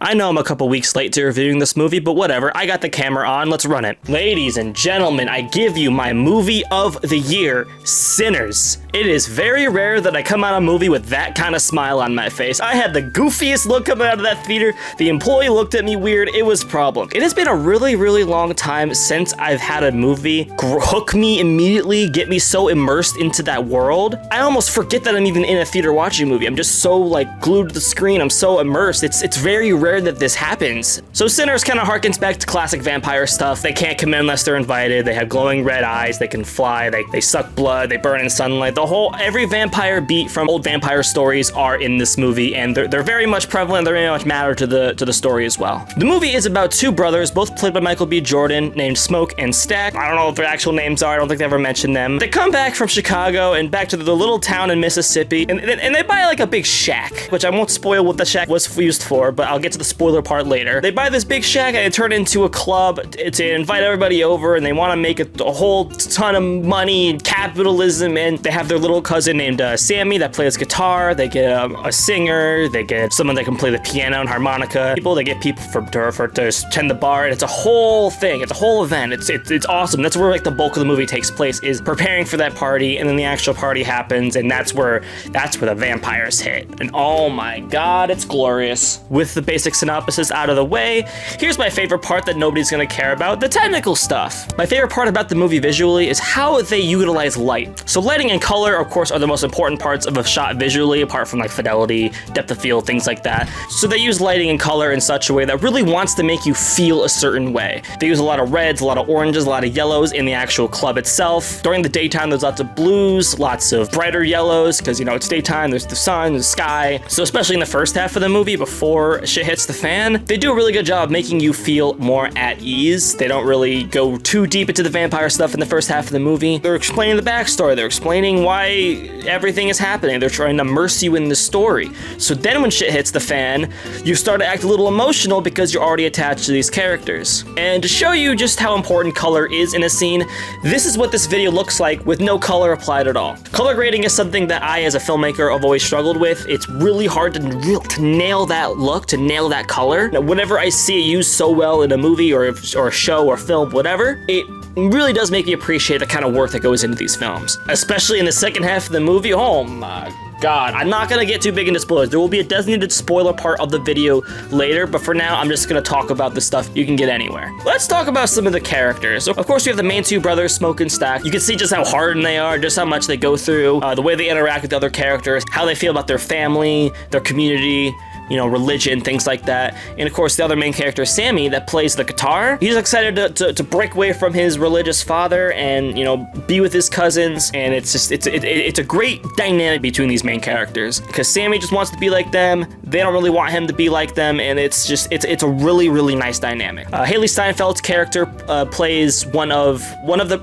I know I'm a couple weeks late to reviewing this movie, but whatever, I got the camera on, let's run it. Ladies and gentlemen, I give you my movie of the year, Sinners. It is very rare that I come out of a movie with that kind of smile on my face. I had the goofiest look coming out of that theater. The employee looked at me weird. It was a problem. It has been a really, really long time since I've had a movie hook me immediately, get me so immersed into that world. I almost forget that I'm even in a theater watching a movie. I'm just so like glued to the screen. I'm so immersed. It's very rare that this happens. So Sinners kind of harkens back to classic vampire stuff. They can't come in unless they're invited. They have glowing red eyes. They can fly. They suck blood. They burn in sunlight. Every vampire beat from old vampire stories are in this movie, and they're very much prevalent. They very much matter to the story as well. The movie is about two brothers, both played by Michael B. Jordan, named Smoke and Stack. I don't know what their actual names are. I don't think they ever mentioned them. They come back from Chicago and back to the little town in Mississippi, and they buy like a big shack, which I won't spoil what the shack was used for, but I'll get to the spoiler part later. They buy this big shack and they turn it into a club to invite everybody over, and they want to make a whole ton of money and capitalism, and they have their little cousin named Sammy that plays guitar. They get a singer. They get someone that can play the piano and harmonica. They get people to tend the bar, and it's a whole thing. It's a whole event. It's awesome. That's where like the bulk of the movie takes place, is preparing for that party, and then the actual party happens, and that's where the vampires hit. And oh my god, it's glorious. With the basic synopsis out of the way, here's my favorite part that nobody's gonna care about, the technical stuff. My favorite part about the movie visually is how they utilize light. So lighting and color, of course, are the most important parts of a shot visually, apart from like fidelity, depth of field, things like that. So they use lighting and color in such a way that really wants to make you feel a certain way. They use a lot of reds, a lot of oranges, a lot of yellows in the actual club itself. During the daytime, there's lots of blues, lots of brighter yellows, because it's daytime, there's the sun, the sky. So especially in the first half of the movie, before shit hits the fan, they do a really good job making you feel more at ease. They don't really go too deep into the vampire stuff in the first half of the movie. They're explaining the backstory. They're explaining why everything is happening. They're trying to immerse you in the story. So then when shit hits the fan, you start to act a little emotional because you're already attached to these characters. And to show you just how important color is in a scene, this is what this video looks like with no color applied at all. Color grading is something that I, as a filmmaker, have always struggled with. It's really hard to nail that look, to nail that color. Now, whenever I see it used so well in a movie or a show or film, whatever, it really does make me appreciate the kind of work that goes into these films. Especially in the second half of the movie, oh my god. I'm not gonna get too big into spoilers. There will be a designated spoiler part of the video later, but for now, I'm just gonna talk about the stuff you can get anywhere. Let's talk about some of the characters. So, of course, we have the main two brothers, Smoke and Stack. You can see just how hardened they are, just how much they go through, the way they interact with the other characters, how they feel about their family, their community, religion, things like that. And of course, the other main character, Sammy, that plays the guitar. He's excited to break away from his religious father and, be with his cousins. And it's a great dynamic between these main characters, because Sammy just wants to be like them. They don't really want him to be like them. And it's a really, really nice dynamic. Haley Steinfeld's character plays one of the,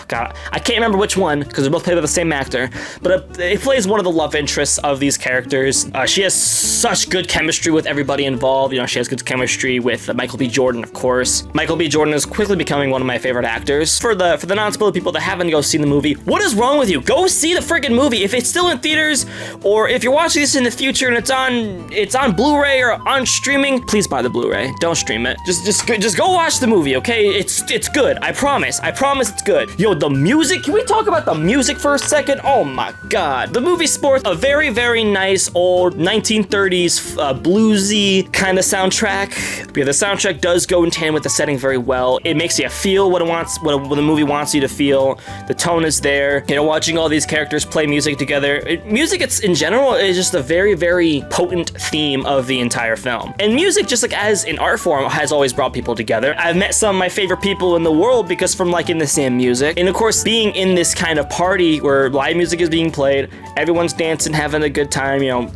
God, I can't remember which one, because they're both played by the same actor, but it plays one of the love interests of these characters. She has such good chemistry with everybody involved. She has good chemistry with Michael B. Jordan, of course. Michael B. Jordan is quickly becoming one of my favorite actors. For the non-spoiler people that haven't go see the movie, what is wrong with you? Go see the friggin' movie. If it's still in theaters, or if you're watching this in the future and it's on Blu-ray or on streaming, please buy the Blu-ray. Don't stream it. Just go watch the movie, okay? It's good. I promise. I promise it's good. Yo, the music. Can we talk about the music for a second? Oh my god. The movie sports a very, very nice old 1930s bluesy kind of soundtrack. Yeah, the soundtrack does go in tandem with the setting very well. It makes you feel what the movie wants you to feel. The tone is there. Watching all these characters play music together. Music, in general, is just a very, very potent theme of the entire film. And music, just like as an art form, has always brought people together. I've met some of my favorite people in the world because from liking the same music. And of course, being in this kind of party where live music is being played, everyone's dancing, having a good time,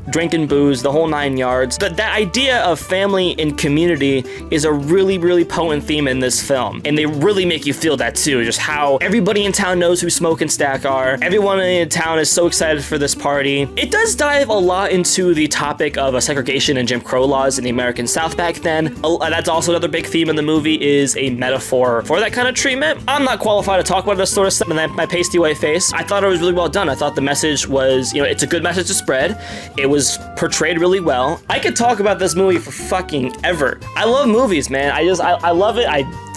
drinking booze, the whole 9 yards. But that idea of family and community is a really, really potent theme in this film. And they really make you feel that too, just how everybody in town knows who Smoke and Stack are. Everyone in town is so excited for this party. It does dive a lot into the topic of segregation and Jim Crow laws in the American South back then. That's also another big theme in the movie, is a metaphor for that kind of treatment. I'm not qualified to talk about this sort of stuff in my pasty white face. I thought it was really well done. I thought the message was, it's a good message to spread. It was portrayed really well. well. I could talk about this movie for fucking ever. I love movies, man. I love it.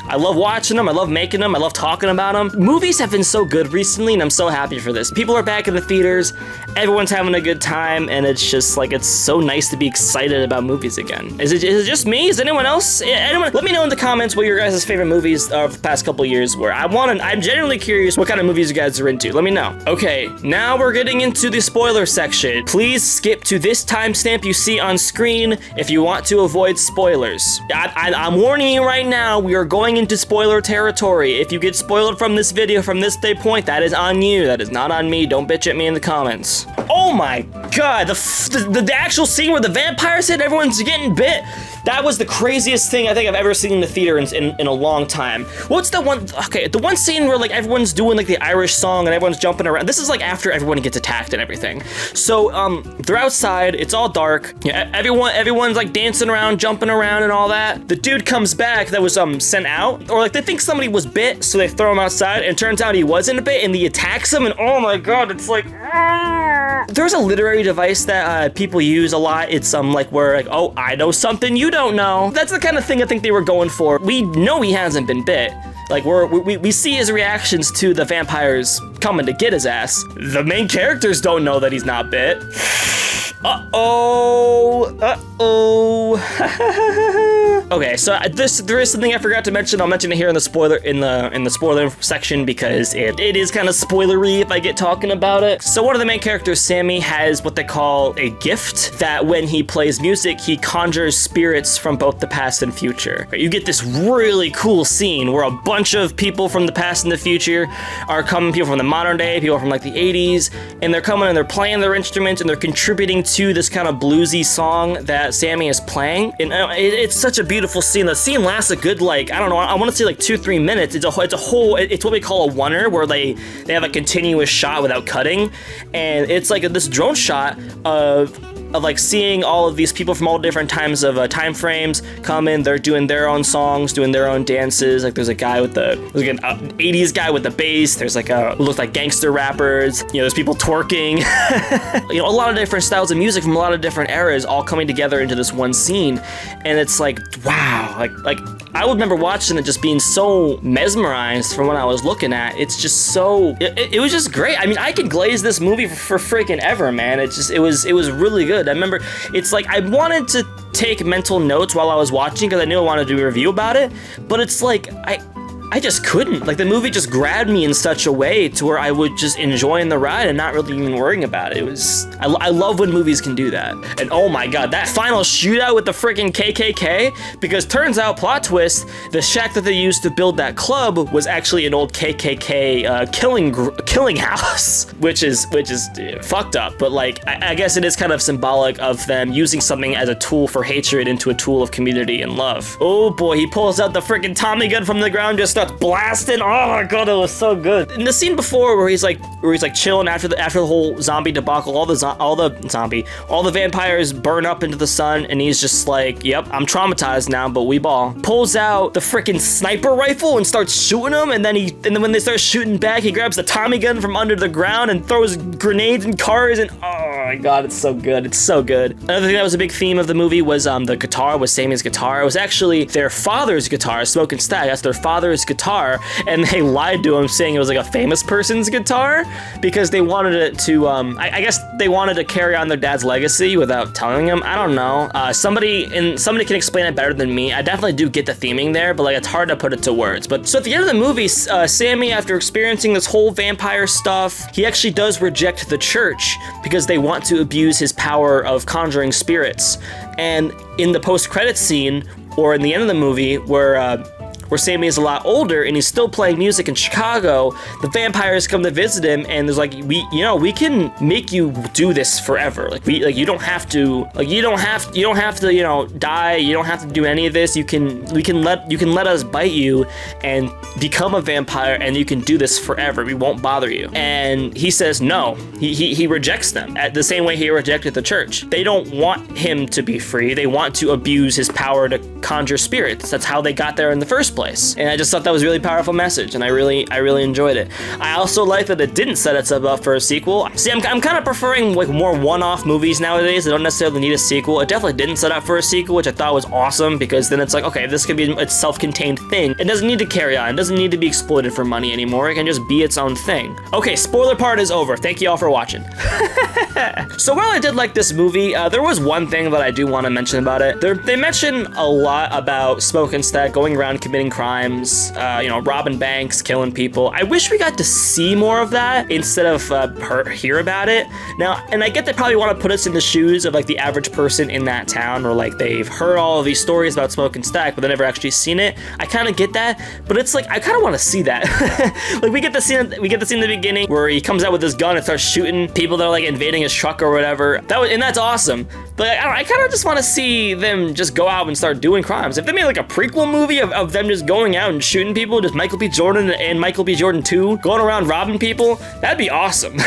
I love watching them, I love making them, I love talking about them. Movies have been so good recently, and I'm so happy for this. People are back in the theaters, everyone's having a good time, and it's just like, it's so nice to be excited about movies again. Is it just me? Is anyone else? Anyone? Let me know in the comments what your guys' favorite movies of the past couple years were. I'm genuinely curious what kind of movies you guys are into. Let me know. Okay, now we're getting into the spoiler section. Please skip to this timestamp you see on screen if you want to avoid spoilers. I'm warning you right now, we are going into spoiler territory. If you get spoiled from this video from this day point, that is on you. That is not on me. Don't bitch at me in the comments. Oh my god, the actual scene where the vampire said everyone's getting bit. That was the craziest thing I think I've ever seen in the theater in a long time. What's the one? Okay, the one scene where like everyone's doing like the Irish song and everyone's jumping around. This is like after everyone gets attacked and everything. So they're outside. It's all dark. Yeah, everyone's like dancing around, jumping around, and all that. The dude comes back that was sent out, or like they think somebody was bit, so they throw him outside, and it turns out he wasn't bit, and he attacks him, and oh my god, it's like. There's a literary device that people use a lot. It's like where like, oh, I know something you don't know. That's the kind of thing I think they were going for. We know he hasn't been bit. Like we see his reactions to the vampires coming to get his ass. The main characters don't know that he's not bit. Okay, so there is something I forgot to mention. I'll mention it here in the spoiler section because it is kind of spoilery if I get talking about it. So one of the main characters, Sammy, has what they call a gift that when he plays music, he conjures spirits from both the past and future. You get this really cool scene where a bunch of people from the past and the future are coming, people from the modern day, people from like the 80s, and they're coming and they're playing their instruments and they're contributing to this kind of bluesy song that Sammy is playing. And it's such a beautiful scene. The scene lasts a good, like, I don't know, I want to say like 2-3 minutes. It's what we call a oneer, where they have a continuous shot without cutting, and it's like this drone shot of like seeing all of these people from all different times of time frames come in. They're doing their own songs, doing their own dances. Like there's a guy with an 80s guy with the bass. There's like looks like gangster rappers. You know, there's people twerking. You know, a lot of different styles of music from a lot of different eras all coming together into this one scene. And it's like, wow, like I would remember watching it just being so mesmerized from what I was looking at. It's just so, it was just great. I mean, I could glaze this movie for freaking ever, man. It was really good. I remember, it's like I wanted to take mental notes while I was watching because I knew I wanted to do a review about it, but it's like I just couldn't. Like the movie just grabbed me in such a way to where I would just enjoying the ride and not really even worrying about it. It was, I love when movies can do that. And oh my god, that final shootout with the freaking KKK, because turns out, plot twist, the shack that they used to build that club was actually an old KKK killing house, which is fucked up. But like, I guess it is kind of symbolic of them using something as a tool for hatred into a tool of community and love. Oh boy, he pulls out the freaking Tommy gun from the ground, just starts blasting. Oh my god, it was so good. In the scene before where he's like chilling after the whole zombie debacle, all the vampires burn up into the sun, and he's just like, yep, I'm traumatized now, but we ball. Pulls out the freaking sniper rifle and starts shooting them, and then when they start shooting back, he grabs the Tommy gun from under the ground and throws grenades and cars, and oh my god, it's so good. It's so good. Another thing that was a big theme of the movie was the guitar, was Sammy's guitar. It was actually their father's guitar, Smoke and Stag. That's their father's guitar, and they lied to him saying it was like a famous person's guitar because they wanted it to I guess they wanted to carry on their dad's legacy without telling him. I don't know. Somebody can explain it better than me. I definitely do get the theming there, but like it's hard to put it to words. But so at the end of the movie, Sammy, after experiencing this whole vampire stuff, he actually does reject the church because they want to abuse his power of conjuring spirits. And in the post-credits scene, or in the end of the movie, where Sammy is a lot older and he's still playing music in Chicago, the vampires come to visit him, and there's like, we can make you do this forever. You don't have to die. You don't have to do any of this. We can let us bite you and become a vampire, and you can do this forever. We won't bother you. And he says no. He rejects them at the same way he rejected the church. They don't want him to be free. They want to abuse his power to conjure spirits. That's how they got there in the first place. place. And I just thought that was a really powerful message, and I really enjoyed it. I also like that it didn't set itself up for a sequel. See, I'm kind of preferring like more one-off movies nowadays that don't necessarily need a sequel. It definitely didn't set up for a sequel, which I thought was awesome, because then it's like, okay, this could be a self-contained thing. It doesn't need to carry on. It doesn't need to be exploited for money anymore. It can just be its own thing. Okay, spoiler part is over. Thank you all for watching. So while I did like this movie, there was one thing that I do want to mention about it. They mention a lot about Smoke and Stack going around committing crimes, you know, robbing banks, killing people. I wish we got to see more of that instead of hear about it. Now, and I get they probably want to put us in the shoes of like the average person in that town, or like they've heard all of these stories about Smoke and Stack, but they never actually seen it. I kind of get that, but it's like I kind of want to see that. Like we get the scene in the beginning where he comes out with his gun and starts shooting people that are like invading his truck or whatever. And that's awesome. But I kind of just want to see them just go out and start doing crimes. If they made like a prequel movie of them just going out and shooting people, just Michael B. Jordan and Michael B. Jordan 2 going around robbing people, that'd be awesome.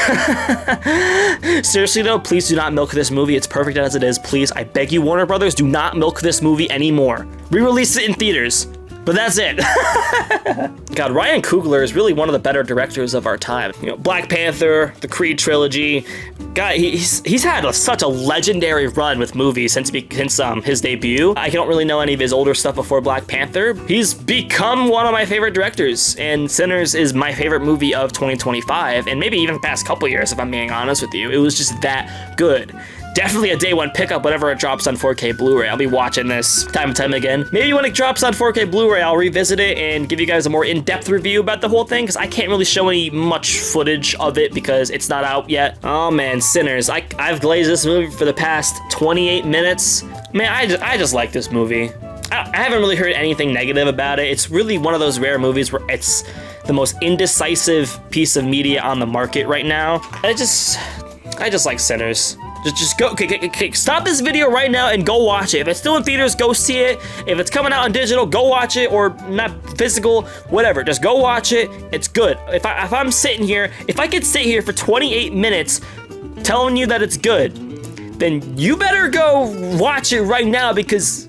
Seriously though, please do not milk this movie. It's perfect as it is. Please, I beg you, Warner Brothers, do not milk this movie anymore. Re-release it in theaters. But that's it. God, Ryan Coogler is really one of the better directors of our time. You know, Black Panther, the Creed trilogy. God, he's had such a legendary run with movies since his debut. I don't really know any of his older stuff before Black Panther. He's become one of my favorite directors, and Sinners is my favorite movie of 2025, and maybe even the past couple years, if I'm being honest with you. It was just that good. Definitely a day one pickup whenever it drops on 4K Blu-ray. I'll be watching this time and time again. Maybe when it drops on 4K Blu-ray, I'll revisit it and give you guys a more in-depth review about the whole thing, because I can't really show any much footage of it because it's not out yet. Oh man, Sinners. I've glazed this movie for the past 28 minutes. Man, I just like this movie. I haven't really heard anything negative about it. It's really one of those rare movies where it's the most indecisive piece of media on the market right now. I just like Sinners. Just go, okay, stop this video right now and go watch it. If it's still in theaters, go see it. If it's coming out on digital, go watch it, or not physical, whatever. Just go watch it. It's good. If I'm sitting here, if I could sit here for 28 minutes telling you that it's good, then you better go watch it right now because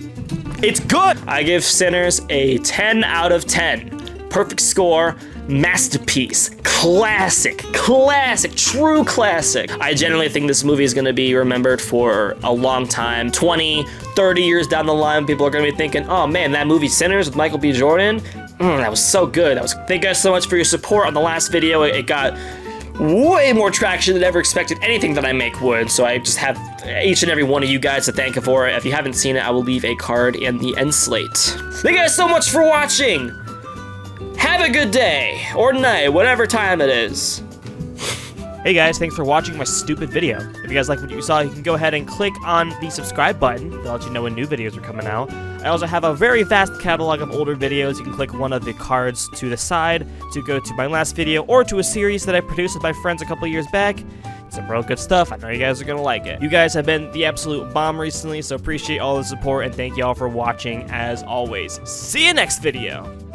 it's good. I give Sinners a 10 out of 10. Perfect score. Masterpiece, classic, true classic. I generally think this movie is going to be remembered for a long time. 20, 30 years down the line, people are going to be thinking, oh man, that movie Sinners with Michael B. Jordan, that was so good. Thank you guys so much for your support on the last video. It got way more traction than I ever expected anything that I make would, so I just have each and every one of you guys to thank for it. If you haven't seen it, I will leave a card in the end slate. Thank you guys so much for watching. Have a good day, or night, whatever time it is. Hey guys, thanks for watching my stupid video. If you guys like what you saw, you can go ahead and click on the subscribe button to let you know when new videos are coming out. I also have a very vast catalog of older videos. You can click one of the cards to the side to go to my last video, or to a series that I produced with my friends a couple years back. Some real good stuff. I know you guys are gonna like it. You guys have been the absolute bomb recently, so appreciate all the support, and thank you all for watching as always. See you next video!